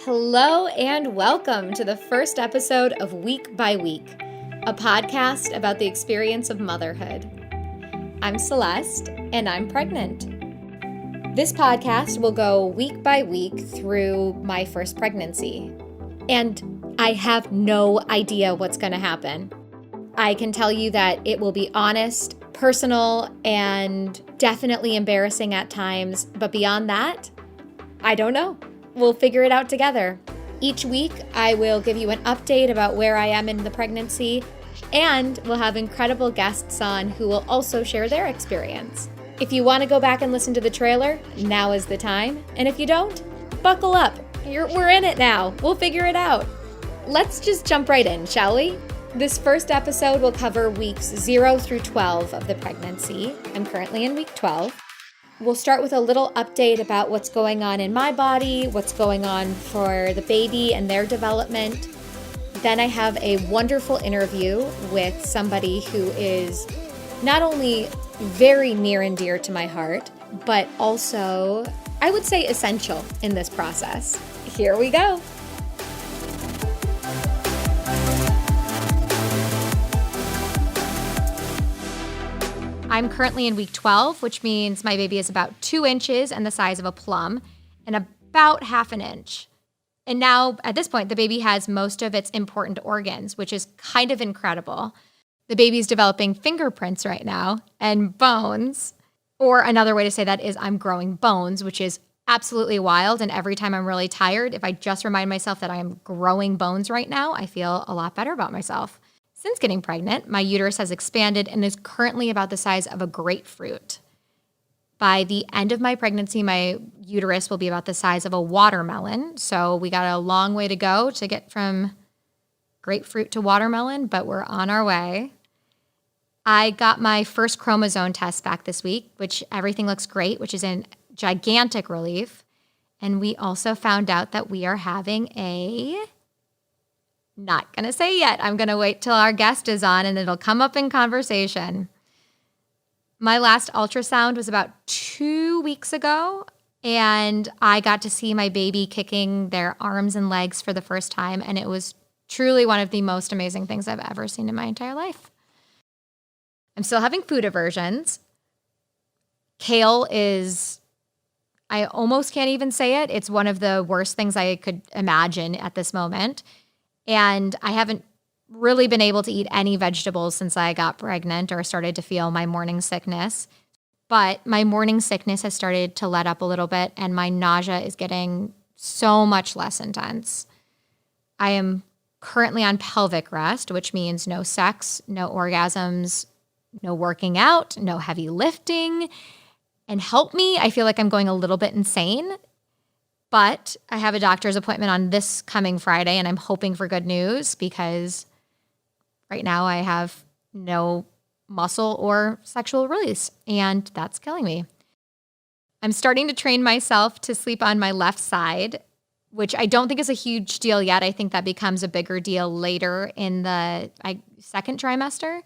Hello and welcome to the first episode of Week by Week, a podcast about the experience of motherhood. I'm Celeste and I'm pregnant. This podcast will go week by week through my first pregnancy, and I have no idea what's going to happen. I can tell you that it will be honest, personal, and definitely embarrassing at times, but beyond that, I don't know. We'll figure it out together. Each week, I will give you an update about where I am in the pregnancy, and we'll have incredible guests on who will also share their experience. If you want to go back and listen to the trailer, now is the time. And if you don't, buckle up. We're in it now. We'll figure it out. Let's just jump right in, shall we? This first episode will cover weeks 0 through 12 of the pregnancy. I'm currently in week 12. We'll start with a little update about what's going on in my body, what's going on for the baby and their development. Then I have a wonderful interview with somebody who is not only very near and dear to my heart, but also, I would say, essential in this process. Here we go. I'm currently in week 12, which means my baby is about 2 inches and the size of a plum and about half an inch. And now, at this point, the baby has most of its important organs, which is kind of incredible. The baby's developing fingerprints right now and bones. Or another way to say that is I'm growing bones, which is absolutely wild. And every time I'm really tired, if I just remind myself that I am growing bones right now, I feel a lot better about myself. Since getting pregnant, my uterus has expanded and is currently about the size of a grapefruit. By the end of my pregnancy, my uterus will be about the size of a watermelon. So we got a long way to go to get from grapefruit to watermelon, but we're on our way. I got my first chromosome test back this week, which everything looks great, which is in gigantic relief. And we also found out that we are having not going to say yet. I'm going to wait till our guest is on and it'll come up in conversation. My last ultrasound was about 2 weeks ago, and I got to see my baby kicking their arms and legs for the first time, and it was truly one of the most amazing things I've ever seen in my entire life. I'm still having food aversions. Kale is, I almost can't even say it. It's one of the worst things I could imagine at this moment. And I haven't really been able to eat any vegetables since I got pregnant or started to feel my morning sickness. But my morning sickness has started to let up a little bit, and my nausea is getting so much less intense. I am currently on pelvic rest, which means no sex, no orgasms, no working out, no heavy lifting. And help me, I feel like I'm going a little bit insane. But I have a doctor's appointment on this coming Friday, and I'm hoping for good news because right now I have no muscle or sexual release, and that's killing me. I'm starting to train myself to sleep on my left side, which I don't think is a huge deal yet. I think that becomes a bigger deal later in the second trimester.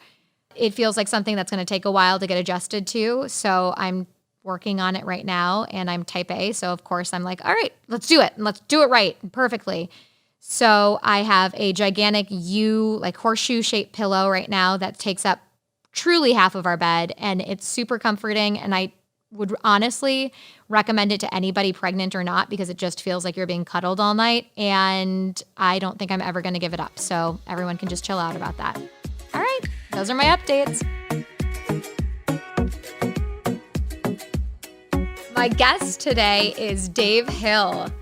It feels like something that's going to take a while to get adjusted to, so I'm working on it right now, and I'm type A, so of course I'm like, all right, let's do it, and let's do it right and perfectly. So I have a gigantic horseshoe-shaped pillow right now that takes up truly half of our bed, and it's super comforting, and I would honestly recommend it to anybody pregnant or not because it just feels like you're being cuddled all night, and I don't think I'm ever going to give it up, so everyone can just chill out about that. All right, those are my updates. My guest today is Dave Hill.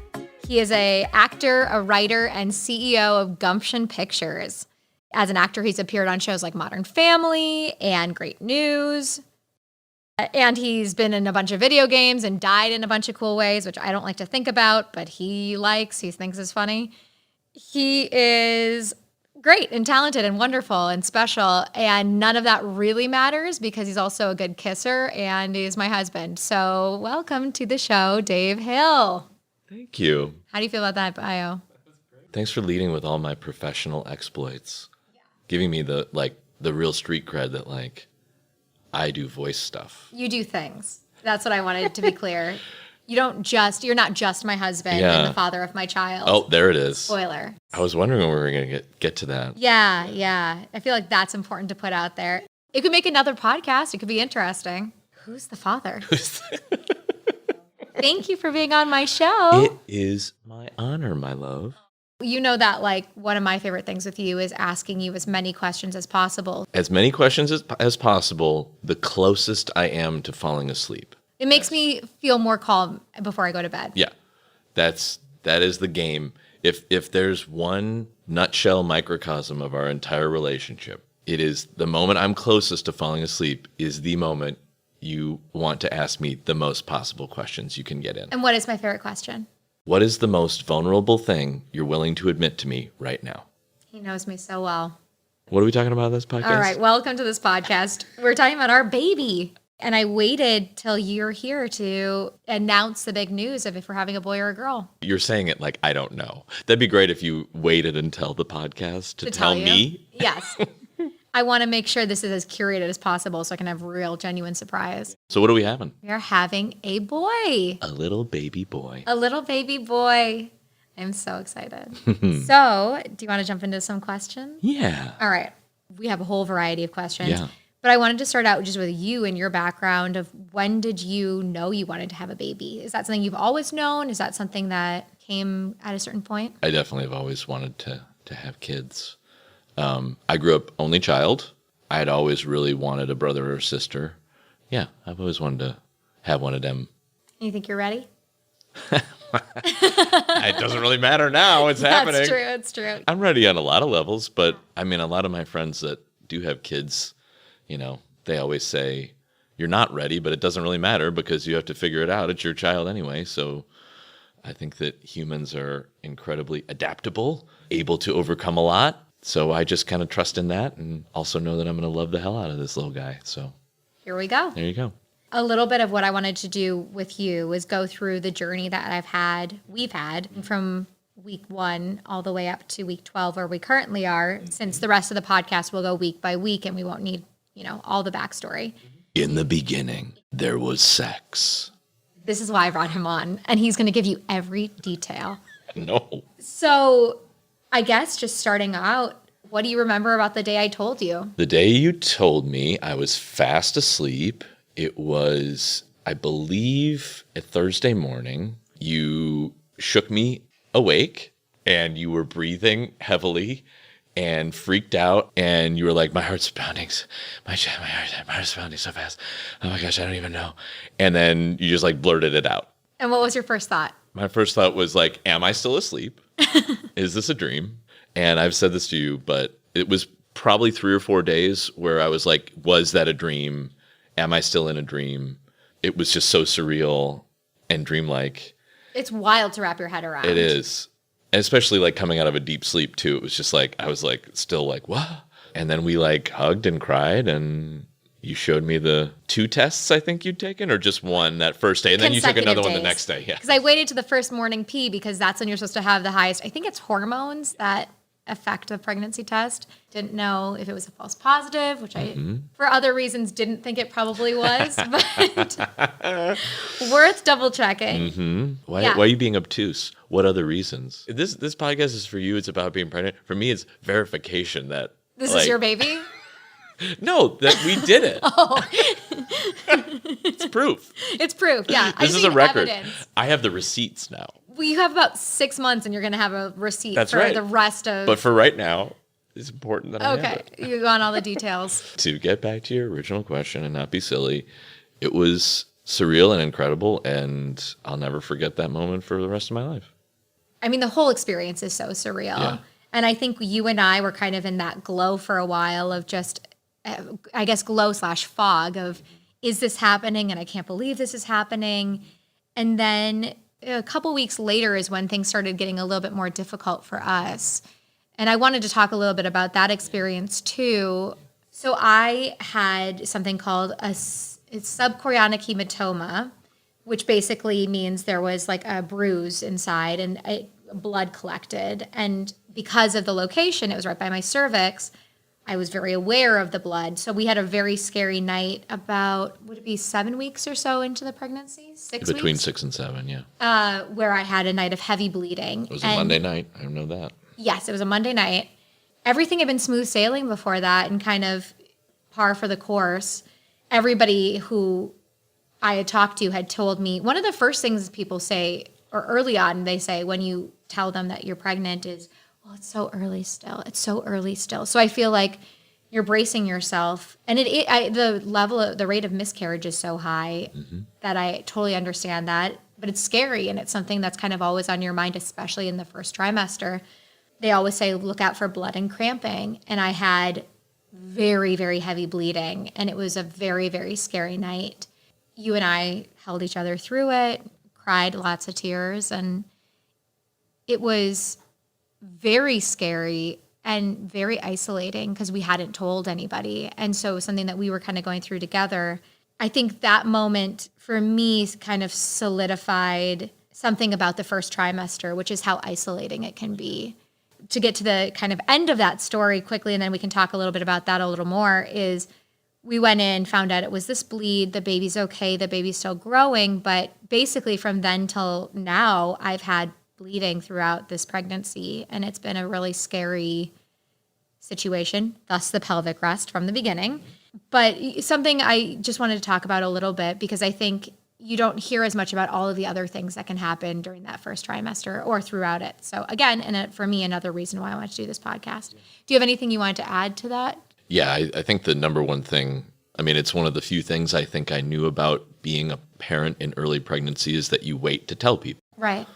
He is an actor, a writer, and CEO of Gumption Pictures. As an actor, he's appeared on shows like Modern Family and Great News. And he's been in a bunch of video games and died in a bunch of cool ways, which I don't like to think about, but he thinks is funny. He is great and talented and wonderful and special, and none of that really matters because he's also a good kisser and he's my husband. So welcome to the show, Dave Hill. Thank you. How do you feel about that bio? Thanks for leading with all my professional exploits. Yeah. Giving me the real street cred that I do voice stuff. You do things. That's what I wanted to be clear. You're not just my husband and the father of my child. Oh, there it is. Spoiler. I was wondering when we were going to get to that. Yeah. I feel like that's important to put out there. It could make another podcast. It could be interesting. Who's the father? Thank you for being on my show. It is my honor, my love. You know that like one of my favorite things with you is asking you as many questions as possible. As many questions as possible, the closest I am to falling asleep. It makes me feel more calm before I go to bed. Yeah, that is the game. If there's one nutshell microcosm of our entire relationship, it is the moment I'm closest to falling asleep is the moment you want to ask me the most possible questions you can get in. And what is my favorite question? What is the most vulnerable thing you're willing to admit to me right now? He knows me so well. What are we talking about in this podcast? All right, welcome to this podcast. We're talking about our baby. And I waited till you're here to announce the big news of if we're having a boy or a girl. You're saying it like I don't know. That'd be great if you waited until the podcast to tell me. Yes. I want to make sure this is as curated as possible so I can have real, genuine surprise. So what are we having? We are having a boy. A little baby boy. A little baby boy. I'm so excited. So, do you want to jump into some questions? Yeah. All right. We have a whole variety of questions. Yeah. But I wanted to start out just with you and your background of when did you know you wanted to have a baby? Is that something you've always known? Is that something that came at a certain point? I definitely have always wanted to have kids. I grew up only child. I had always really wanted a brother or sister. Yeah, I've always wanted to have one of them. You think you're ready? It doesn't really matter now. It's happening. That's true. It's true. I'm ready on a lot of levels, but I mean, a lot of my friends that do have kids, you know, they always say, you're not ready, but it doesn't really matter because you have to figure it out. It's your child anyway. So I think that humans are incredibly adaptable, able to overcome a lot. So I just kind of trust in that and also know that I'm going to love the hell out of this little guy. So here we go. There you go. A little bit of what I wanted to do with you is go through the journey that we've had from week 1 all the way up to week 12 where we currently are, since the rest of the podcast will go week by week and we won't need, all the backstory. In the beginning, there was sex. This is why I brought him on, and he's going to give you every detail. No. So I guess just starting out, what do you remember about the day I told you? The day you told me, I was fast asleep. It was, I believe, a Thursday morning. You shook me awake, and you were breathing heavily and freaked out, and you were like, my heart's pounding, my heart's pounding so fast. Oh my gosh, I don't even know. And then you just like blurted it out. And what was your first thought? My first thought was like, am I still asleep? Is this a dream? And I've said this to you, but it was probably 3 or 4 days where I was like, was that a dream? Am I still in a dream? It was just so surreal and dreamlike. It's wild to wrap your head around. It is. And especially like coming out of a deep sleep too. It was just like, I was like, still like, what? And then we like hugged and cried, and you showed me the 2 tests I think you'd taken, or just one that first day. And then you took another one the next day. Yeah. Because I waited to the first morning pee because that's when you're supposed to have the highest. I think it's hormones that affect the pregnancy test. Didn't know if it was a false positive, which I, for other reasons, didn't think it probably was, but worth double checking. Mm-hmm. Why are you being obtuse? What other reasons? This podcast is for you. It's about being pregnant. For me, it's verification that this is your baby. No, that we did it. Oh. It's proof. It's proof, yeah. This is a record. Evidence. I have the receipts now. Well, you have about 6 months and you're going to have a receipt for right. the rest of... But for right now, it's important that I have it. Okay, you want all the details. To get back to your original question and not be silly, it was surreal and incredible, and I'll never forget that moment for the rest of my life. I mean, the whole experience is so surreal. Yeah. And I think you and I were kind of in that glow for a while of just, I guess, glow/fog of, is this happening? And I can't believe this is happening. And then a couple weeks later is when things started getting a little bit more difficult for us. And I wanted to talk a little bit about that experience too. So I had something called it's subchorionic hematoma, which basically means there was like a bruise inside and blood collected. And because of the location, it was right by my cervix, I was very aware of the blood. So we had a very scary night about, would it be 7 weeks or so into the pregnancy? 6 Between weeks? 6 and 7, yeah. Where I had a night of heavy bleeding. It was a Monday night. I know that. Yes, it was a Monday night. Everything had been smooth sailing before that and kind of par for the course. Everybody who I had talked to had told me, one of the first things people say, or early on, they say when you tell them that you're pregnant is, well, it's so early still. It's so early still. So I feel like you're bracing yourself. And the rate of miscarriage is so high that I totally understand that. But it's scary, and it's something that's kind of always on your mind, especially in the first trimester. They always say, look out for blood and cramping. And I had very, very heavy bleeding, and it was a very, very scary night. You and I held each other through it, cried lots of tears, and it was very scary and very isolating because we hadn't told anybody. And so it was something that we were kind of going through together. I think that moment for me kind of solidified something about the first trimester, which is how isolating it can be. To get to the kind of end of that story quickly, and then we can talk a little bit about that a little more, is we went in, found out it was this bleed, the baby's okay, the baby's still growing, but basically from then till now, I've had bleeding throughout this pregnancy, and it's been a really scary situation, thus the pelvic rest from the beginning. But something I just wanted to talk about a little bit, because I think you don't hear as much about all of the other things that can happen during that first trimester or throughout it. So again, and for me, another reason why I wanted to do this podcast. Do you have anything you wanted to add to that? Yeah, I think the number one thing, I mean, it's one of the few things I think I knew about being a parent in early pregnancy is that you wait to tell people. Right.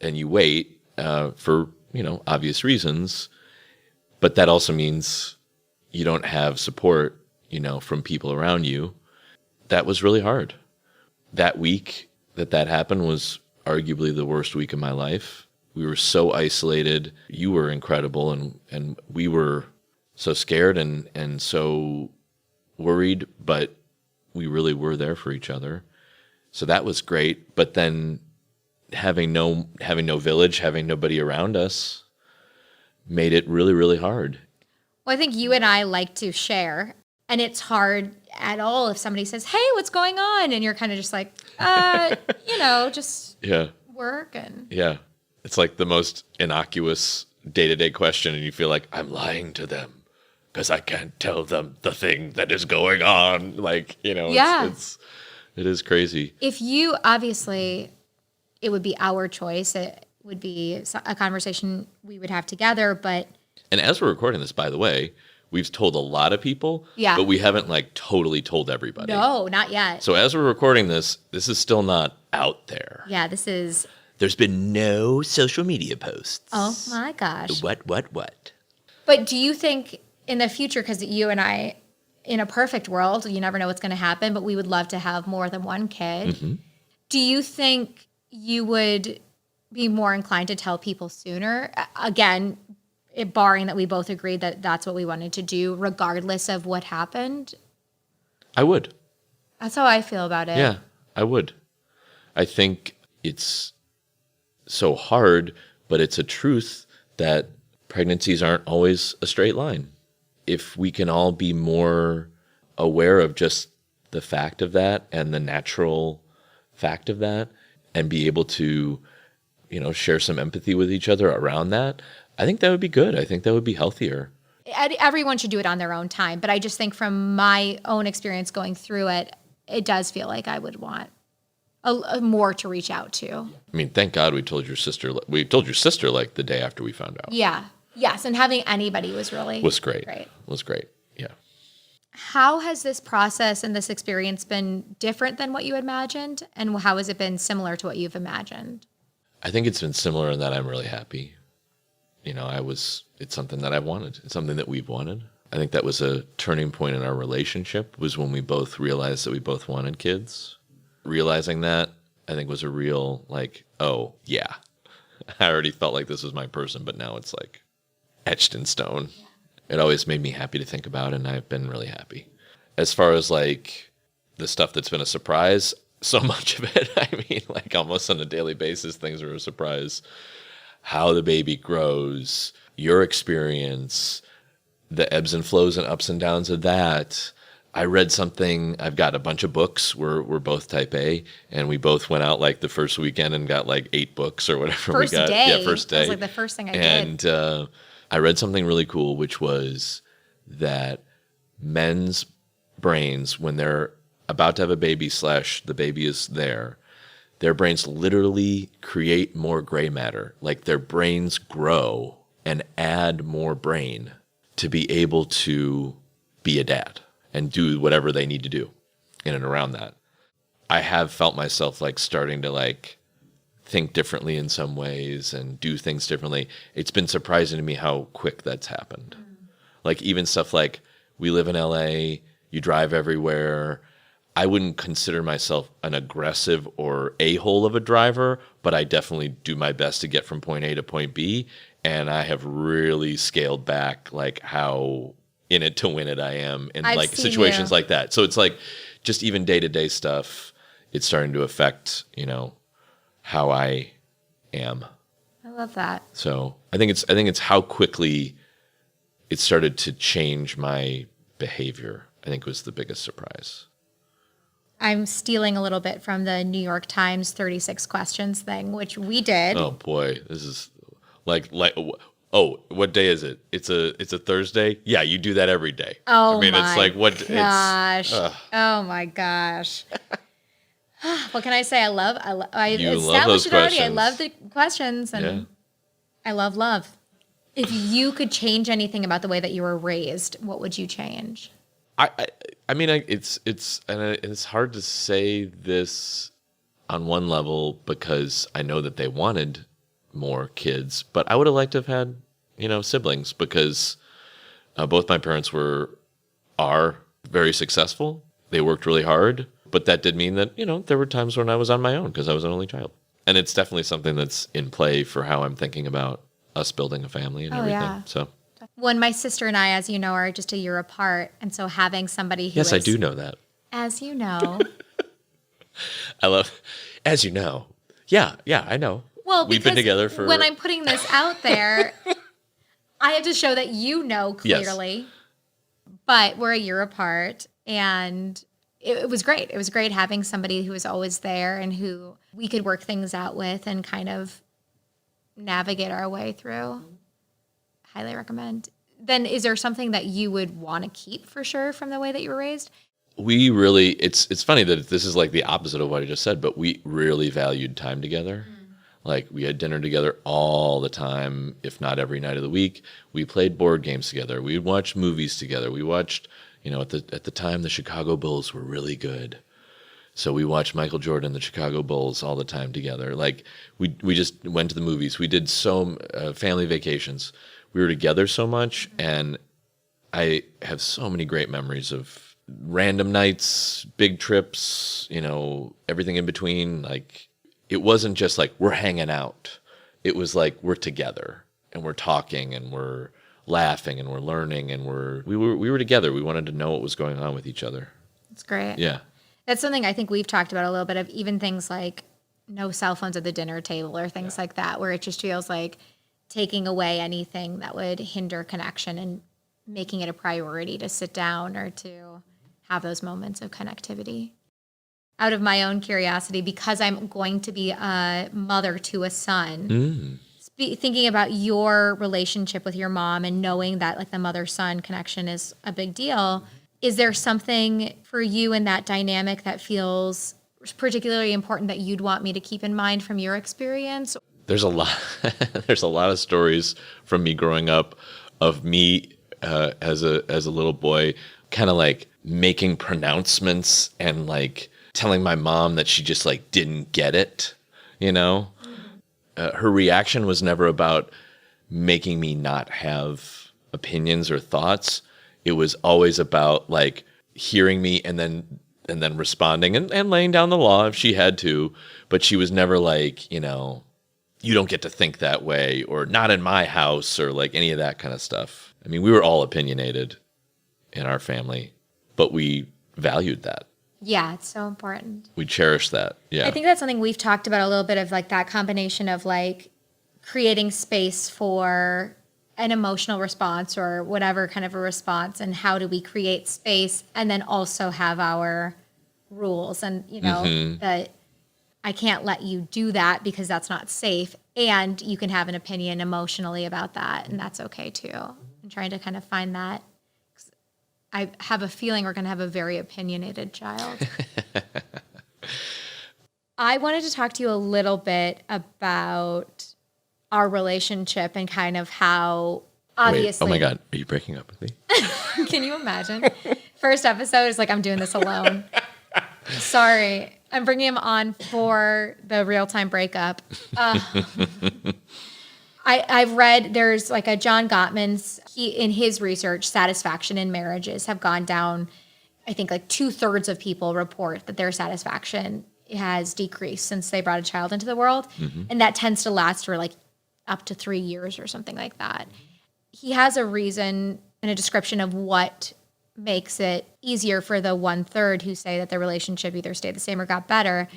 And you wait for, obvious reasons. But that also means you don't have support, from people around you. That was really hard. That week that happened was arguably the worst week of my life. We were so isolated. You were incredible, and we were so scared and so worried, but we really were there for each other. So that was great. But then having no village, having nobody around us made it really, really hard. Well, I think you and I like to share, and it's hard at all if somebody says, hey, what's going on? And you're kind of just like, just work. And yeah. It's like the most innocuous day-to-day question, and you feel like I'm lying to them because I can't tell them the thing that is going on. It is crazy. If you, obviously, it would be our choice. It would be a conversation we would have together, but... And as we're recording this, by the way, we've told a lot of people, but we haven't totally told everybody. No, not yet. So as we're recording this is still not out there. Yeah, this is... There's been no social media posts. Oh my gosh. What? But do you think in the future, because you and I, in a perfect world, you never know what's going to happen, but we would love to have more than one kid. Mm-hmm. Do you think you would be more inclined to tell people sooner? Again, barring that we both agreed that that's what we wanted to do, regardless of what happened? I would. That's how I feel about it. Yeah, I would. I think it's so hard, but it's a truth that pregnancies aren't always a straight line. If we can all be more aware of just the fact of that and the natural fact of that and be able to, share some empathy with each other around that, I think that would be good. I think that would be healthier. Everyone should do it on their own time, but I just think from my own experience going through it, it does feel like I would want a more to reach out to. I mean, thank God we told your sister the day after we found out. Yeah. Yes. And having anybody was great. Was great. Yeah. How has this process and this experience been different than what you imagined? And how has it been similar to what you've imagined? I think it's been similar in that I'm really happy. It's something that I've wanted. It's something that we've wanted. I think that was a turning point in our relationship, was when we both realized that we both wanted kids. Realizing that, I think, was a real, oh, yeah. I already felt like this was my person, but now it's etched in stone. Yeah. It always made me happy to think about, and I've been really happy. As far as the stuff that's been a surprise, so much of it, I mean, almost on a daily basis, things are a surprise. How the baby grows, your experience, the ebbs and flows and ups and downs of that. I read something. I've got a bunch of books. We're both type A, and we both went out like the first weekend and got like 8 books or whatever First we got. day. Yeah, first day. That was like the first thing I did. And I read something really cool, which was that men's brains, when they're about to have a baby / the baby is there, their brains literally create more gray matter. Like their brains grow and add more brain to be able to be a dad and do whatever they need to do in and around that. I have felt myself like starting to like think differently in some ways and do things differently. It's been surprising to me how quick that's happened. Like even stuff like we live in LA, you drive everywhere. I wouldn't consider myself an aggressive or a-hole of a driver, but I definitely do my best to get from point A to point B. And I have really scaled back like how in it to win it I am in like situations like that. So it's like just even day-to-day stuff, it's starting to affect, how I am. I love that. So I think it's how quickly it started to change my behavior, I think was the biggest surprise. I'm stealing a little bit from the New York Times 36 questions thing, which we did. Oh boy, this is like oh, what day is it? It's a Thursday? Yeah, you do that every day. Oh, I mean, my it's like what gosh. Oh my gosh. What can I say? I established it already. I love the questions and I love. If you could change anything about the way that you were raised, what would you change? I mean, it's hard to say this on one level because I know that they wanted more kids, but I would have liked to have had, siblings because both my parents are very successful. They worked really hard, but that did mean that, there were times when I was on my own because I was an only child. And it's definitely something that's in play for how I'm thinking about us building a family and everything. Yeah. So when my sister and I, as you know, are just a year apart, and so having somebody who I do know that. As you know. I love, as you know. Yeah, I know. Well, we've been together for... when I'm putting this out there, I have to show that you know clearly. Yes. But we're a year apart, and it was great. It was great having somebody who was always there and who we could work things out with and kind of navigate our way through. Highly recommend. Then is there something that you would want to keep for sure from the way that you were raised? We really, it's funny that this is like the opposite of what I just said, but we really valued time together. Like we had dinner together all the time, if not every night of the week. We played board games together. We watched movies together. We watched, at the time the Chicago Bulls were really good. So we watched Michael Jordan and the Chicago Bulls all the time together. Like we just went to the movies. We did family vacations. We were together so much, and I have so many great memories of random nights, big trips, everything in between. Like it wasn't just like we're hanging out. It was like we're together and we're talking and we're laughing and we're learning and we were together. We wanted to know what was going on with each other. That's great. Yeah. That's something I think we've talked about a little bit of, even things like no cell phones at the dinner table or things like that, where it just feels like taking away anything that would hinder connection and making it a priority to sit down or to have those moments of connectivity. Out of my own curiosity, because I'm going to be a mother to a son, thinking about your relationship with your mom and knowing that like the mother-son connection is a big deal, is there something for you in that dynamic that feels particularly important that you'd want me to keep in mind from your experience? There's a lot. There's a lot of stories from me growing up of me as a little boy, kind of like making pronouncements and like telling my mom that she just like didn't get it. Her reaction was never about making me not have opinions or thoughts. It was always about like hearing me and then responding and laying down the law if she had to. But she was never like, you don't get to think that way, or not in my house, or like any of that kind of stuff. I mean, we were all opinionated in our family, but we valued that. Yeah, it's so important. We cherish that. Yeah. I think that's something we've talked about a little bit of, like that combination of like creating space for an emotional response or whatever kind of a response, and how do we create space and then also have our rules and, that I can't let you do that because that's not safe. And you can have an opinion emotionally about that, and that's okay too. I'm trying to kind of find that. I have a feeling we're going to have a very opinionated child. I wanted to talk to you a little bit about our relationship and kind of how obviously. Wait, oh my God, are you breaking up with me? Can you imagine? First episode is like, I'm doing this alone. Sorry. I'm bringing him on for the real-time breakup. I've read there's like a John Gottman's, in his research, satisfaction in marriages have gone down. I think like 2/3 of people report that their satisfaction has decreased since they brought a child into the world. And that tends to last for like up to 3 years or something like that. He has a reason and a description of what makes it easier for the 1/3 who say that their relationship either stayed the same or got better.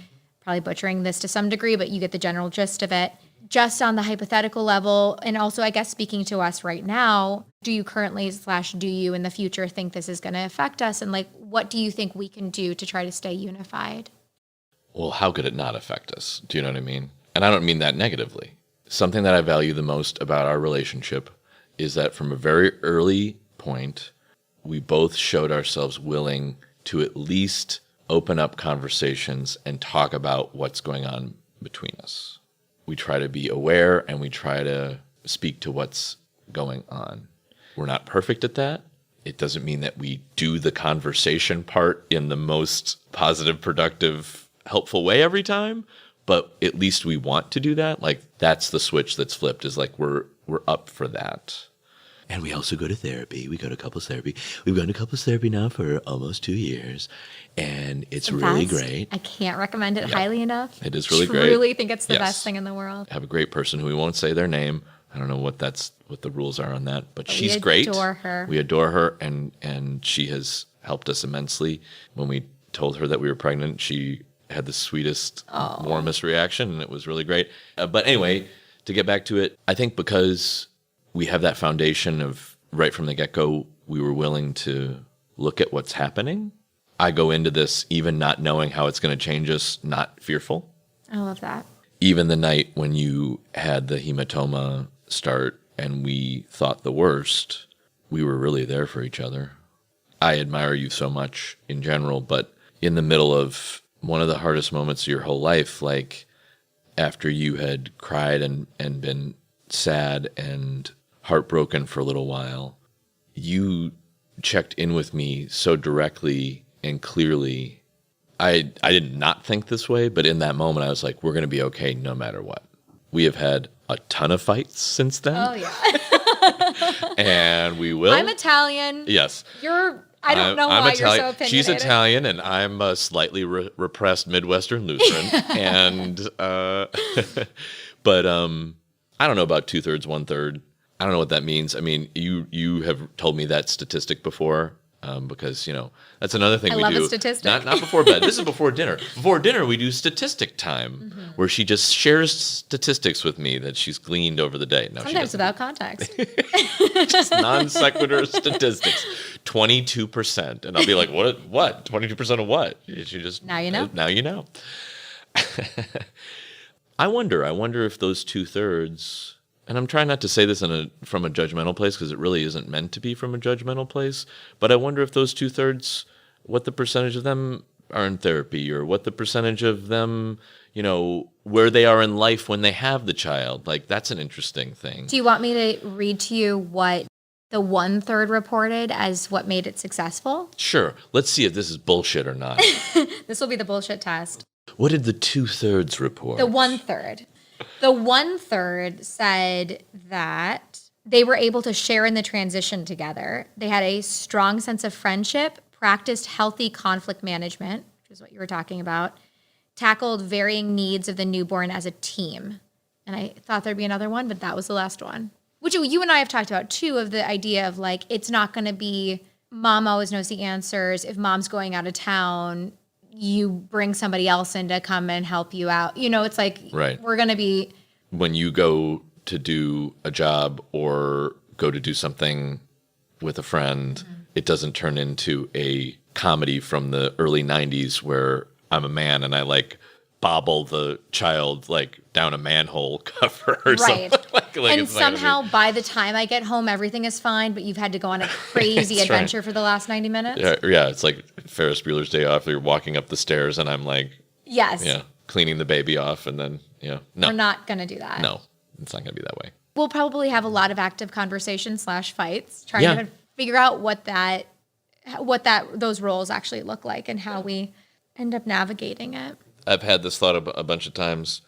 Probably butchering this to some degree, but you get the general gist of it. Just on the hypothetical level, and also I guess speaking to us right now, do you currently / do you in the future think this is going to affect us? And like, what do you think we can do to try to stay unified? Well, how could it not affect us? Do you know what I mean? And I don't mean that negatively. Something that I value the most about our relationship is that from a very early point, we both showed ourselves willing to at least open up conversations and talk about what's going on between us. We try to be aware and we try to speak to what's going on. We're not perfect at that. It doesn't mean that we do the conversation part in the most positive, productive, helpful way every time, but at least we want to do that. Like, that's the switch that's flipped, is like we're up for that. And we also go to therapy. We go to couples therapy. We've gone to couples therapy now for almost 2 years, and it's really great. I can't recommend it highly enough. It is really great. I truly think it's the best thing in the world. I have a great person who we won't say their name. I don't know what the rules are on that, but she's great. We adore her. We adore her, and she has helped us immensely. When we told her that we were pregnant, she had the sweetest, warmest reaction, and it was really great. But anyway, to get back to it, I think because we have that foundation of right from the get-go, we were willing to look at what's happening. I go into this even not knowing how it's going to change us, not fearful. I love that. Even the night when you had the hematoma start and we thought the worst, we were really there for each other. I admire you so much in general, but in the middle of one of the hardest moments of your whole life, like after you had cried and been sad and heartbroken for a little while, you checked in with me so directly and clearly. I did not think this way, but in that moment I was like, we're going to be okay no matter what. We have had a ton of fights since then. Oh, yeah. And we will. I'm Italian. Yes. I don't know why you're so opinionated. She's Italian, and I'm a slightly repressed Midwestern Lutheran. And, but I don't know about 2/3, 1/3. I don't know what that means. I mean, you have told me that statistic before, because, that's another thing we do. I love a statistic. Not before bed. This is before dinner. Before dinner, we do statistic time, where she just shares statistics with me that she's gleaned over the day. No, sometimes without context. Just non sequitur statistics. 22%. And I'll be like, what? 22% of what? She just, now you know. Now you know. I wonder if those 2/3, and I'm trying not to say this from a judgmental place, because it really isn't meant to be from a judgmental place, but I wonder if those 2/3, what the percentage of them are in therapy, or what the percentage of them, where they are in life when they have the child. Like, that's an interesting thing. Do you want me to read to you what the 1/3 reported as what made it successful? Sure. Let's see if this is bullshit or not. This will be the bullshit test. What did the 2/3 report? The 1/3. The 1/3 said that they were able to share in the transition together. They had a strong sense of friendship, practiced healthy conflict management, which is what you were talking about, tackled varying needs of the newborn as a team. And I thought there'd be another one, but that was the last one. Which you and I have talked about, too, of the idea of, like, it's not going to be mom always knows the answers. If mom's going out of town, you bring somebody else in to come and help you out. It's like, right. We're going to be... When you go to do a job or go to do something with a friend, it doesn't turn into a comedy from the early 90s where I'm a man and I like bobble the child like down a manhole cover or Right. something. Like And it's not gonna somehow by the time I get home, everything is fine, but you've had to go on a crazy That's right. adventure for the last 90 minutes. yeah, it's like Ferris Bueller's Day Off. You're walking up the stairs and I'm like, Yes. cleaning the baby off and then, no. We're not going to do that. No, it's not going to be that way. We'll probably have a lot of active conversations / fights, trying Yeah. to figure out what those roles actually look like and how we end up navigating it. I've had this thought a bunch of times.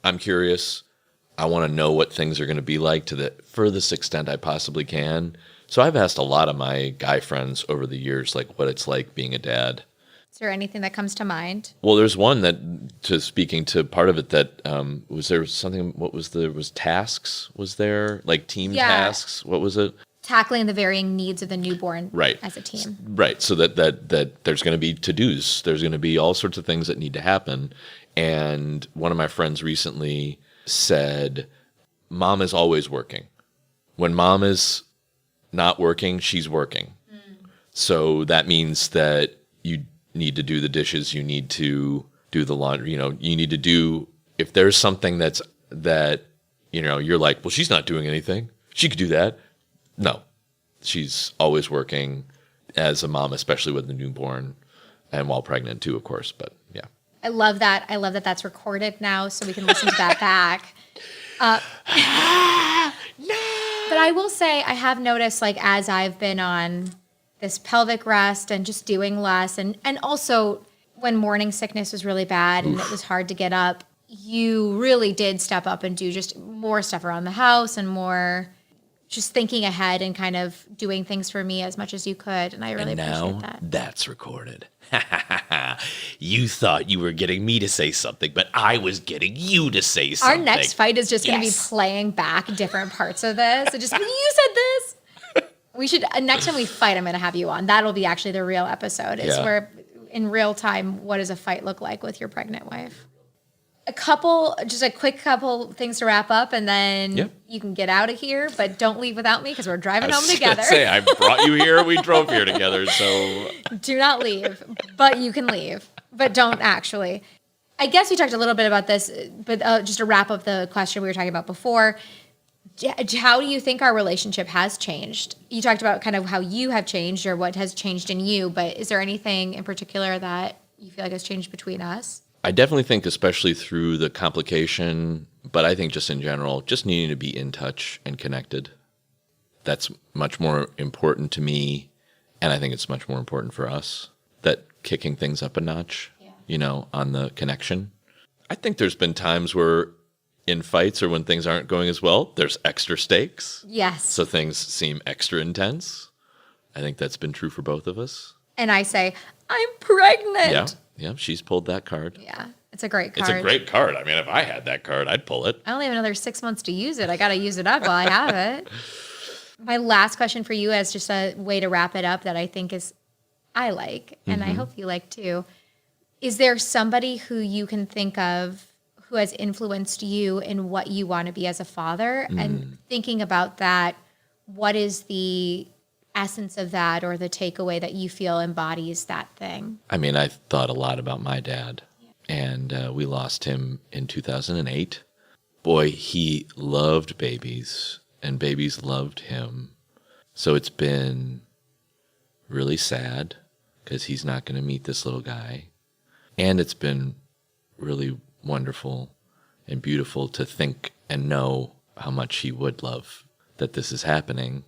I'm curious. I want to know what things are going to be like to the furthest extent I possibly can. So I've asked a lot of my guy friends over the years, like what it's like being a dad. Is there anything that comes to mind? Well, there's one that, speaking to part of it, that was there something, was tasks, was there? Like team tasks? What was it? Tackling the varying needs of the newborn as a team. Right. So that there's going to be to-dos. There's going to be all sorts of things that need to happen. And one of my friends recently said, Mom is always working. When Mom is not working, she's working. So that means that you need to do the dishes. You need to do the laundry. You need to do, if there's something that you're like, well, she's not doing anything. She could do that. No, she's always working as a mom, especially with the newborn and while pregnant too, of course. But yeah. I love that. I love that that's recorded now so we can listen to that back. No. But I will say I have noticed, like, as I've been on this pelvic rest and just doing less, and also when morning sickness was really bad and it was hard to get up, you really did step up and do just more stuff around the house and more just thinking ahead and kind of doing things for me as much as you could. And I really appreciate that. That's recorded. You thought you were getting me to say something, but I was getting you to say something. Our next fight is just going to be playing back different parts of this. So just, you said this. We should, next time we fight, I'm going to have you on. That'll be actually the real episode. It's where, in real time, what does a fight look like with your pregnant wife? Just a quick couple things to wrap up, and then you can get out of here, but don't leave without me because we're driving home together. I brought you here. We drove here together, so. Do not leave, but you can leave, but don't actually. I guess we talked a little bit about this, but just to wrap up the question we were talking about before, how do you think our relationship has changed? You talked about kind of how you have changed or what has changed in you, but is there anything in particular that you feel like has changed between us? I definitely think, especially through the complication, but I think just in general, just needing to be in touch and connected. That's much more important to me, and I think it's much more important for us, that kicking things up a notch, on the connection. I think there's been times where in fights or when things aren't going as well, there's extra stakes. Yes. So things seem extra intense. I think that's been true for both of us. And I say, I'm pregnant. Yeah, she's pulled that card. Yeah, it's a great card. It's a great card. I mean, if I had that card, I'd pull it. I only have another 6 months to use it. I got to use it up while I have it. My last question for you as just a way to wrap it up that I think I like, and I hope you like too. Is there somebody who you can think of who has influenced you in what you want to be as a father? And thinking about that, what is the essence of that or the takeaway that you feel embodies that thing? I mean, I thought a lot about my dad, and we lost him in 2008. Boy, he loved babies, and babies loved him. So it's been really sad because he's not going to meet this little guy. And it's been really wonderful and beautiful to think and know how much he would love that this is happening.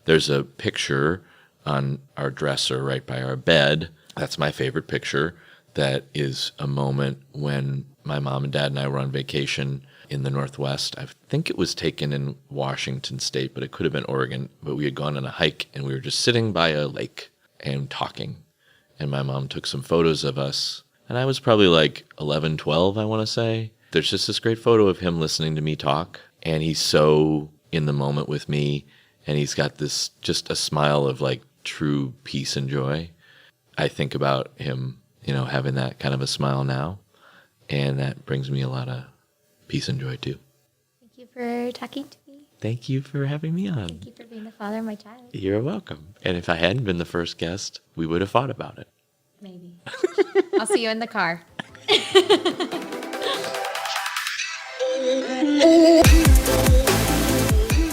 There's a picture on our dresser right by our bed. That's my favorite picture. That is a moment when my mom and dad and I were on vacation in the Northwest. I think it was taken in Washington State, but it could have been Oregon. But we had gone on a hike, and we were just sitting by a lake and talking. And my mom took some photos of us. And I was probably like 11, 12, I want to say. There's just this great photo of him listening to me talk. And he's so in the moment with me. And he's got this, just a smile of like true peace and joy. I think about him, having that kind of a smile now. And that brings me a lot of peace and joy too. Thank you for talking to me. Thank you for having me on. Thank you for being a father of my child. You're welcome. And if I hadn't been the first guest, we would have thought about it. Maybe. I'll see you in the car.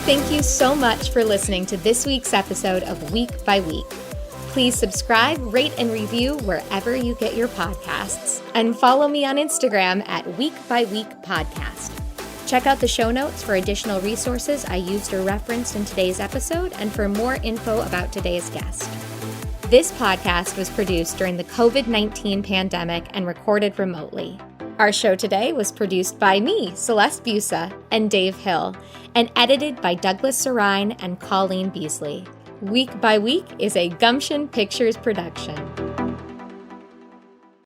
Thank you so much for listening to this week's episode of Week by Week. Please subscribe, rate, and review wherever you get your podcasts. And follow me on Instagram at Week by Week Podcast. Check out the show notes for additional resources I used or referenced in today's episode and for more info about today's guest. This podcast was produced during the COVID-19 pandemic and recorded remotely. Our show today was produced by me, Celeste Busa, and Dave Hill, and edited by Douglas Sarine and Colleen Beasley. Week by Week is a Gumption Pictures production.